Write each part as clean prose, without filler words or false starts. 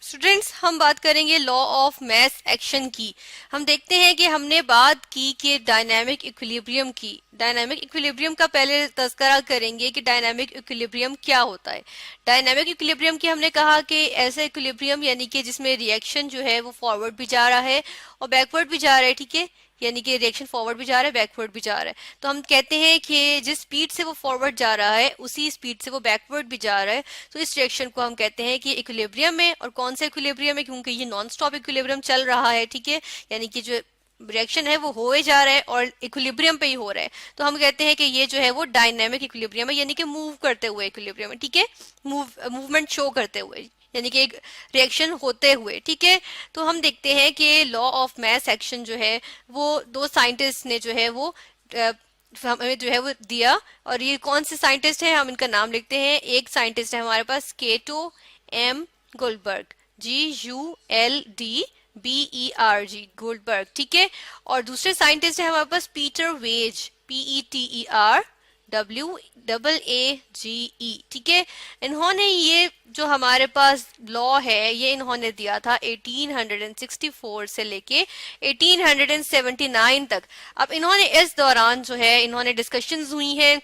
Students, हम बात करेंगे लॉ ऑफ मास एक्शन की। हम देखते हैं कि हमने बात की कि डायनामिक इक्विलिब्रियम की। डायनामिक इक्विलिब्रियम का पहले तस्करा करेंगे कि डायनामिक इक्विलिब्रियम क्या होता है। डायनामिक इक्विलिब्रियम की हमने कहा कि ऐसा इक्विलिब्रियम यानी कि जिसमें रिएक्शन जो है वो फॉरवर्ड भी जा रहा है और बैकवर्ड भी जा रहा है, ठीक है। यानी कि रिएक्शन फॉरवर्ड भी जा रहा है, बैकवर्ड भी जा रहा है। तो हम कहते हैं कि जिस स्पीड से वो फॉरवर्ड जा रहा है उसी स्पीड से वो बैकवर्ड भी जा रहा है, तो इस रिएक्शन को हम कहते हैं कि इक्विलिब्रियम है। और कौन सा इक्विलिब्रियम है? क्योंकि ये नॉन स्टॉप इक्विलिब्रियम चल रहा है, ठीक है। यानी कि जो रिएक्शन है वो हो ही जा रहा है और इक्विलिब्रियम पे ही हो रहा है, तो हम कहते हैं कि ये जो है वो डायनामिक इक्विलिब्रियम है, यानी कि मूव करते हुए इक्विलिब्रियम है, ठीक है। मूवमेंट शो करते हुए, यानी कि एक रिएक्शन होते हुए, ठीक है। तो हम देखते हैं कि लॉ ऑफ मास एक्शन जो है वो दो साइंटिस्ट ने जो है वो हमें जो है वो दिया। और ये कौन से साइंटिस्ट हैं, हम इनका नाम लिखते हैं। एक साइंटिस्ट है हमारे पास Cato M Guldberg, GULDBERG, Guldberg, ठीक है। और दूसरे साइंटिस्ट है हमारे पास पीटर वेज, PETER WAAGE, ठीक है। इन्होंने ये जो हमारे पास लॉ है ये इन्होंने दिया था 1864 से लेके 1879 तक। अब इन्होंने इस दौरान जो है इन्होंने डिस्कशंस हुई हैं,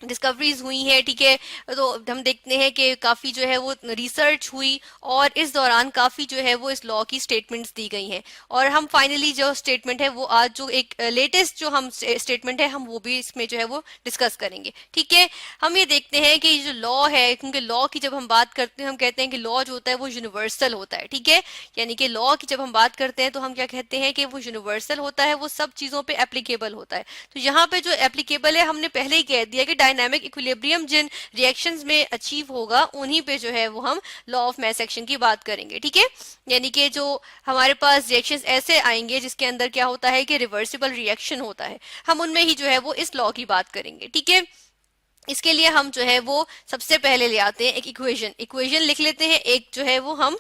डिस्कवरीज हुई है, ठीक है। तो हम देखते हैं कि काफी जो है वो रिसर्च हुई और इस दौरान काफी जो है वो इस लॉ की स्टेटमेंट्स दी गई हैं। और हम फाइनली जो स्टेटमेंट है वो आज जो एक लेटेस्ट जो हम स्टेटमेंट है हम वो भी इसमें जो है वो डिस्कस करेंगे, ठीक है। हम ये देखते हैं कि ये जो लॉ है, क्योंकि लॉ की जब हम बात करते हैं हम कहते हैं कि लॉ जो होता है वो यूनिवर्सल होता है, ठीक है। यानी कि लॉ की जब हम बात करते हैं तो हम क्या कहते हैं कि वो यूनिवर्सल होता है, वो सब चीजों पे एप्लीकेबल होता है। तो यहाँ पे जो एप्लीकेबल है हमने पहले ही कह दिया कि डायनामिक इक्विलिब्रियम जिन रिएक्शंस में अचीव होगा उन्हीं पे जो है वो हम लॉ ऑफ मास एक्शन की बात करेंगे, ठीक है। यानी कि जो हमारे पास रिएक्शंस ऐसे आएंगे जिसके अंदर क्या होता है कि रिवर्सिबल रिएक्शन होता है, हम उनमें ही जो है वो इस लॉ की बात करेंगे, ठीक है। इसके लिए हम जो है वो सबसे पहले ले आते हैं एक इक्वेशन लिख लेते हैं। एक जो है वो हम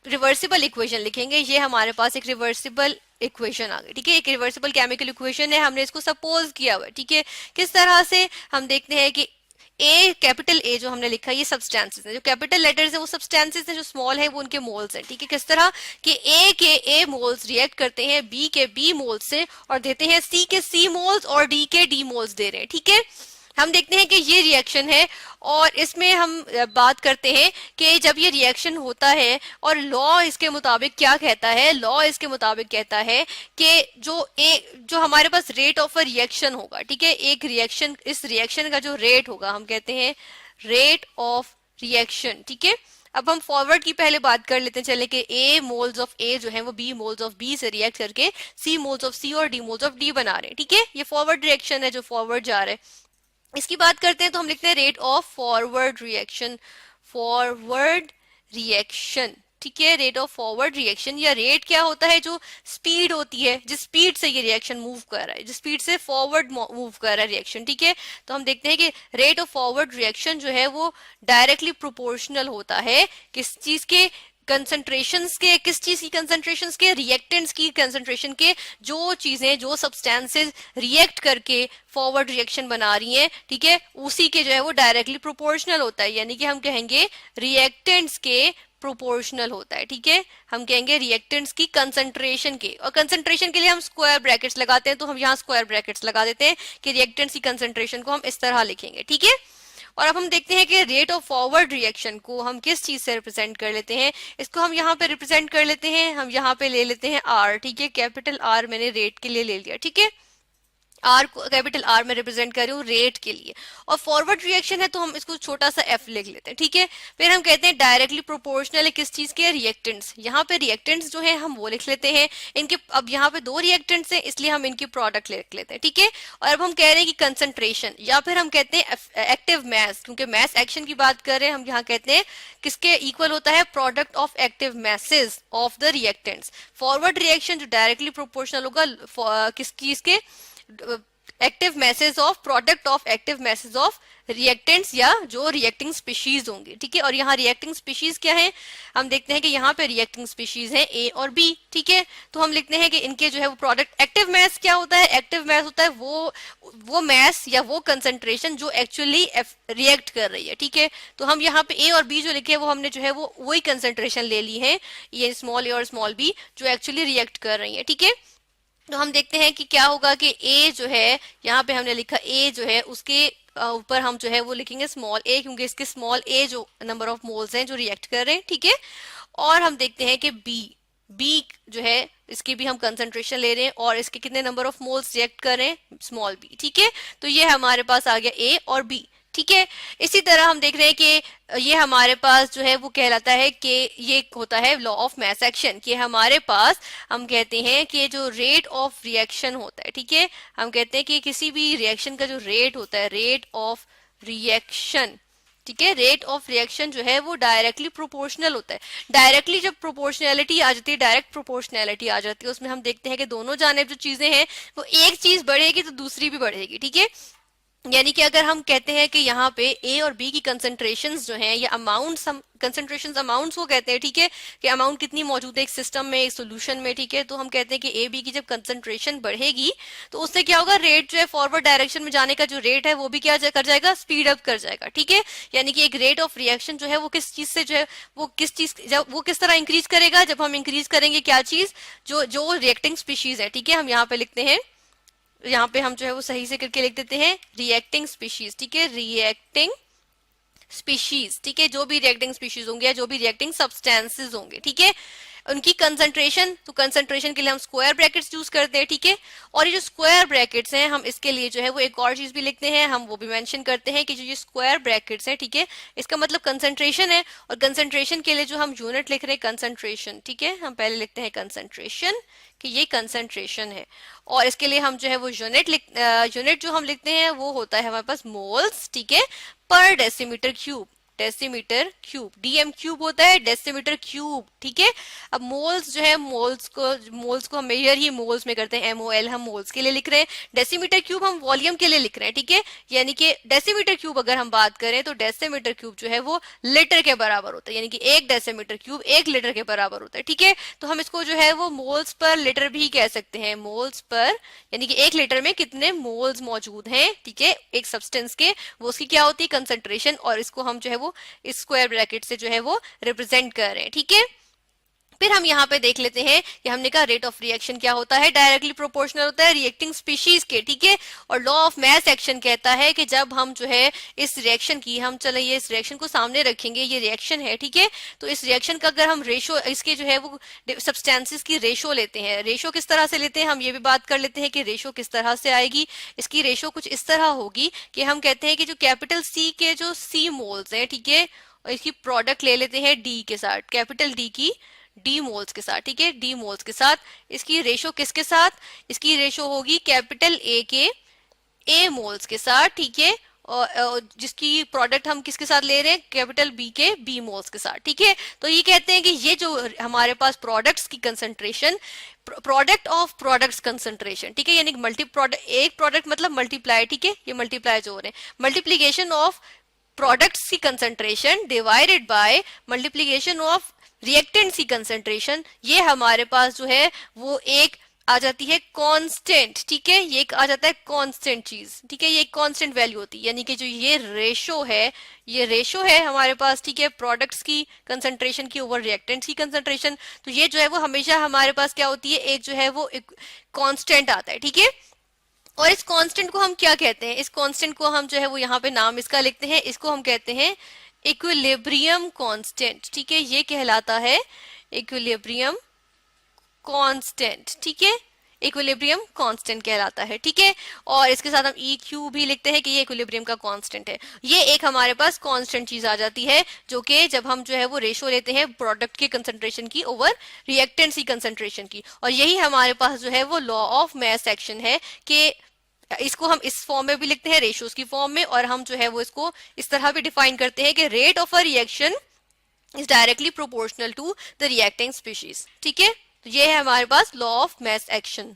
रिवर्सिबल इक्वेशन लिखेंगे। ये हमारे पास एक रिवर्सिबल इक्वेशन आ गई, ठीक है। एक रिवर्सिबल केमिकल इक्वेशन है, हमने इसको सपोज किया हुआ है, ठीक है। किस तरह से हम देखते हैं कि ए, कैपिटल ए जो हमने लिखा है ये सब्सटेंसेस है, जो कैपिटल लेटर्स है वो सब्सटेंसेस है, जो स्मॉल है वो उनके मोल्स है, ठीक है। किस तरह कि ए के ए मोल्स रिएक्ट करते हैं बी के बी मोल्स से और देते हैं सी के सी मोल्स और डी के डी मोल्स दे रहे हैं, ठीक है। हम देखते हैं कि ये रिएक्शन है और इसमें हम बात करते हैं कि जब ये रिएक्शन होता है और लॉ इसके मुताबिक क्या कहता है। लॉ इसके मुताबिक कहता है कि जो हमारे पास रेट ऑफ अ रिएक्शन होगा, ठीक है। एक रिएक्शन, इस रिएक्शन का जो रेट होगा हम कहते हैं रेट ऑफ रिएक्शन, ठीक है। अब हम फॉरवर्ड की पहले बात कर लेते हैं, चले कि ए मोल्स ऑफ ए जो है वो बी मोल्स ऑफ बी से रिएक्ट करके सी मोल्स ऑफ सी और डी मोल्स ऑफ डी बना रहे हैं, ठीक है। ये फॉरवर्ड रिएक्शन है जो फॉरवर्ड जा रहा है। इसकी बात करते हैं तो हम लिखते हैं rate of forward reaction, forward reaction, ठीक है। रेट ऑफ फॉरवर्ड रिएक्शन या रेट क्या होता है? जो स्पीड होती है, जिस स्पीड से ये रिएक्शन मूव कर रहा है, जिस स्पीड से फॉरवर्ड मूव कर रहा है रिएक्शन, ठीक है। तो हम देखते हैं कि रेट ऑफ फॉरवर्ड रिएक्शन जो है वो डायरेक्टली प्रोपोर्शनल होता है किस चीज के? कंसंट्रेशंस के। किस चीज की कंसंट्रेशंस के? रिएक्टेंट्स की कंसंट्रेशन के। जो चीजें, जो सब्सटेंसेस रिएक्ट करके फॉरवर्ड रिएक्शन बना रही हैं, ठीक है, उसी के जो है वो डायरेक्टली प्रोपोर्शनल होता है, यानी कि हम कहेंगे रिएक्टेंट्स के प्रोपोर्शनल होता है, ठीक है। हम कहेंगे रिएक्टेंट्स की कंसंट्रेशन के, और कंसंट्रेशन के लिए हम स्क्वायर ब्रैकेट्स लगाते हैं, तो हम यहाँ स्क्वायर ब्रैकेट्स लगा देते हैं कि रिएक्टेंट्स की कंसंट्रेशन को हम इस तरह लिखेंगे, ठीक है। और अब हम देखते हैं कि रेट ऑफ फॉरवर्ड रिएक्शन को हम किस चीज से रिप्रेजेंट कर लेते हैं। इसको हम यहाँ पे रिप्रेजेंट कर लेते हैं, हम यहाँ पे ले लेते हैं आर, ठीक है। कैपिटल आर मैंने रेट के लिए ले लिया, ठीक है। आर को कैपिटल आर में रिप्रेजेंट कर रही हूँ रेट के लिए। और फॉरवर्ड रिएक्शन है तो हम इसको छोटा सा एफ लिख लेते हैं, ठीक है। फिर हम कहते हैं डायरेक्टली प्रोपोर्शनल है किस चीज के? रिएक्टेंट्स। यहाँ पे रिएक्टेंट्स जो है हम वो लिख लेते हैं इनके। अब यहाँ पे दो रिएक्टेंट्स हैं इसलिए हम इनकी प्रोडक्ट लिख लेते हैं, ठीक है। और अब हम कह रहे हैं कि कंसंट्रेशन, या फिर हम कहते हैं एक्टिव मैस, क्योंकि मैस एक्शन की बात कर रहे हैं हम, यहाँ कहते हैं किसके इक्वल होता है? Product of active message of the reactants. Forward reaction जो डायरेक्टली प्रोपोर्शनल होगा किस चीज के? Active message of product of active message of reactants या जो रिएक्टिंग स्पीशीज होंगे, ठीक है। और यहाँ रिएक्टिंग स्पीशीज क्या है, हम देखते हैं कि यहाँ पे रिएक्टिंग स्पीशीज है ए और बी, ठीक है। तो हम लिखते हैं कि इनके जो है वो प्रोडक्ट, एक्टिव मैस क्या होता है, एक्टिव मैस होता है वो मैस या वो कंसंट्रेशन जो एक्चुअली रिएक्ट कर रही है, ठीक है। तो हम यहाँ पे ए और बी जो लिखे हैं वो हमने जो है वो वही कंसंट्रेशन ले ली है, ये स्मॉल ए और स्मॉल बी जो एक्चुअली रिएक्ट कर रही है, ठीक है। तो हम देखते हैं कि क्या होगा कि ए जो है, यहाँ पे हमने लिखा ए जो है उसके ऊपर हम जो है वो लिखेंगे स्मॉल ए, क्योंकि इसके स्मॉल ए जो नंबर ऑफ मोल्स हैं जो रिएक्ट कर रहे हैं, ठीक है। और हम देखते हैं कि बी जो है इसकी भी हम कंसंट्रेशन ले रहे हैं और इसके कितने नंबर ऑफ मोल्स रिएक्ट कर रहे हैं, स्मॉल बी, ठीक है। तो ये हमारे पास आ गया ए और बी, ठीक है। इसी तरह हम देख रहे हैं कि ये हमारे पास जो है वो कहलाता है कि ये होता है लॉ ऑफ मैस एक्शन, कि हमारे पास हम कहते हैं कि जो रेट ऑफ रिएक्शन होता है, ठीक है, हम कहते हैं कि किसी भी रिएक्शन का जो रेट होता है, रेट ऑफ रिएक्शन, ठीक है, रेट ऑफ रिएक्शन जो है वो डायरेक्टली प्रोपोर्शनल होता है। डायरेक्टली जब प्रोपोर्शनैलिटी आ जाती है, डायरेक्ट प्रोपोर्शनैलिटी आ जाती है, उसमें हम देखते हैं कि दोनों जानिब जो चीजें हैं वो एक चीज बढ़ेगी तो दूसरी भी बढ़ेगी, ठीक है। यानी कि अगर हम कहते हैं कि यहाँ पे ए और बी की कंसंट्रेशंस जो हैं या अमाउंट्स, हम कंसंट्रेशंस अमाउंट्स को कहते हैं, ठीक है, कि अमाउंट कितनी मौजूद है एक सिस्टम में, एक सोल्यूशन में, ठीक है। तो हम कहते हैं कि ए बी की जब कंसंट्रेशन बढ़ेगी तो उससे क्या होगा, रेट जो है फॉरवर्ड डायरेक्शन में जाने का जो रेट है वो भी क्या कर जाएगा, स्पीड अप कर जाएगा, ठीक है। यानी कि एक रेट ऑफ रिएक्शन जो है वो किस चीज से जो है वो किस तरह इंक्रीज करेगा, जब हम इंक्रीज करेंगे क्या चीज, जो रिएक्टिंग स्पीशीज है, ठीक है। हम यहाँ पे लिखते हैं, यहाँ पे हम जो है वो सही से करके लिख देते हैं रिएक्टिंग स्पीशीज, ठीक है, रिएक्टिंग स्पीशीज, ठीक है, जो भी रिएक्टिंग स्पीशीज होंगे या जो भी रिएक्टिंग सब्सटेंसेस होंगे, ठीक है, उनकी कंसंट्रेशन, तो कंसंट्रेशन के लिए हम स्क्वायर ब्रैकेट्स यूज करते हैं, ठीक है। और ये जो स्क्वायर ब्रैकेट्स हैं हम इसके लिए जो है वो एक और चीज भी लिखते हैं, हम वो भी मेंशन करते हैं कि जो ये स्क्वायर ब्रैकेट्स हैं, ठीक है, इसका मतलब कंसंट्रेशन है। और कंसंट्रेशन के लिए जो हम यूनिट लिख रहे हैं कंसंट्रेशन, ठीक है, हम पहले लिखते हैं कंसंट्रेशन कि ये कंसंट्रेशन है। और इसके लिए हम जो है वो यूनिट जो हम लिखते हैं वो होता है हमारे पास मोल्स, ठीक है, पर decimetre cube, decimetre cube, DM cube होता है, डेसीमीटर क्यूब, ठीक है। अब मोल्स जो है, मोल्स को हम मेजर ही मोल्स में करते हैं, एमओएल हम मोल्स के लिए लिख रहे हैं, डेसीमीटर क्यूब हम वॉल्यूम के लिए लिख रहे हैं, ठीक है। यानी कि डेसीमीटर क्यूब अगर हम बात करें तो डेसीमीटर क्यूब जो है वो लीटर के बराबर होता है, यानी कि एक डेसीमीटर क्यूब 1 लीटर के बराबर होता है, ठीक है। तो हम इसको जो है वो मोल्स पर लीटर भी कह सकते हैं, मोल्स पर, यानी कि 1 लीटर में कितने मोल्स मौजूद हैं, ठीक है, एक सब्सटेंस के, वो उसकी क्या होती है, कंसंट्रेशन, और इसको हम जो है वो इस स्क्वायर ब्रैकेट से जो है वो रिप्रेजेंट कर रहे हैं, ठीक है। फिर हम यहाँ पे देख लेते हैं कि हमने कहा रेट ऑफ रिएक्शन क्या होता है, डायरेक्टली प्रोपोर्शनल होता है रिएक्टिंग स्पीशीज के, ठीक है। और लॉ ऑफ मैस एक्शन कहता है कि जब हम जो है इस रिएक्शन की, हम चले ये इस रिएक्शन को सामने रखेंगे, ये रिएक्शन है, ठीक है। तो इस रिएक्शन का अगर हम रेशो, इसके जो है वो सब्सटेंसेस की रेशो लेते हैं, रेशो किस तरह से लेते हैं हम ये भी बात कर लेते हैं कि रेशो किस तरह से आएगी। इसकी रेशो कुछ इस तरह होगी कि हम कहते हैं कि जो कैपिटल सी के जो सी मोल्स हैं, ठीक है, इसकी प्रोडक्ट ले लेते हैं डी के साथ, कैपिटल डी की डी मोल्स के साथ, ठीक है, डी मोल्स के साथ। इसकी रेशो किसके साथ, इसकी रेशो होगी कैपिटल ए के ए मोल्स के साथ, ठीक है, और जिसकी प्रोडक्ट हम किसके साथ ले रहे हैं, कैपिटल बी के बी मोल्स के साथ, ठीक है। तो ये कहते हैं कि ये जो हमारे पास प्रोडक्ट्स की concentration, product of products concentration, ठीक है, यानी मल्टी प्रोडक्ट, एक प्रोडक्ट मतलब मल्टीप्लाई, ठीक है, ये मल्टीप्लाई जो हो रहे हैं, मल्टीप्लीकेशन ऑफ प्रोडक्ट्स की concentration divided by multiplication of reactants की कंसंट्रेशन, ये हमारे पास जो है वो एक आ जाती है कांस्टेंट, ठीक है, ये एक आ जाता है कांस्टेंट चीज, ठीक है, ये एक कांस्टेंट वैल्यू होती है। यानी कि जो ये रेशो है, ये रेशो है हमारे पास, ठीक है, प्रोडक्ट्स की कंसंट्रेशन की ओवर रिएक्टेंट्स की कंसंट्रेशन, तो ये जो है वो हमेशा हमारे पास क्या होती है, एक जो है वो एक कांस्टेंट आता है, ठीक है। और इस कांस्टेंट को हम क्या कहते हैं, इस कांस्टेंट को हम जो है वो यहाँ पे नाम इसका लिखते हैं, इसको हम कहते हैं इक्विलिब्रियम कांस्टेंट, ठीक है, ये कहलाता है इक्विलिब्रियम कांस्टेंट, ठीक है, इक्विलिब्रियम कांस्टेंट कहलाता है, ठीक है। और इसके साथ हम ई क्यू भी लिखते हैं कि ये इक्विलिब्रियम का कांस्टेंट है। ये एक हमारे पास कांस्टेंट चीज आ जाती है जो कि जब हम जो है वो रेशो लेते हैं प्रोडक्ट के कंसंट्रेशन की ओवर रिएक्टेंट्स की कंसंट्रेशन की, और यही हमारे पास जो है वो लॉ ऑफ मैस एक्शन है कि इसको हम इस फॉर्म में भी लिखते हैं, रेशोज की फॉर्म में, और हम जो है वो इसको इस तरह भी डिफाइन करते हैं कि rate of a reaction is directly proportional to the reacting species, ठीक है। तो ये है हमारे पास लॉ ऑफ मैस एक्शन।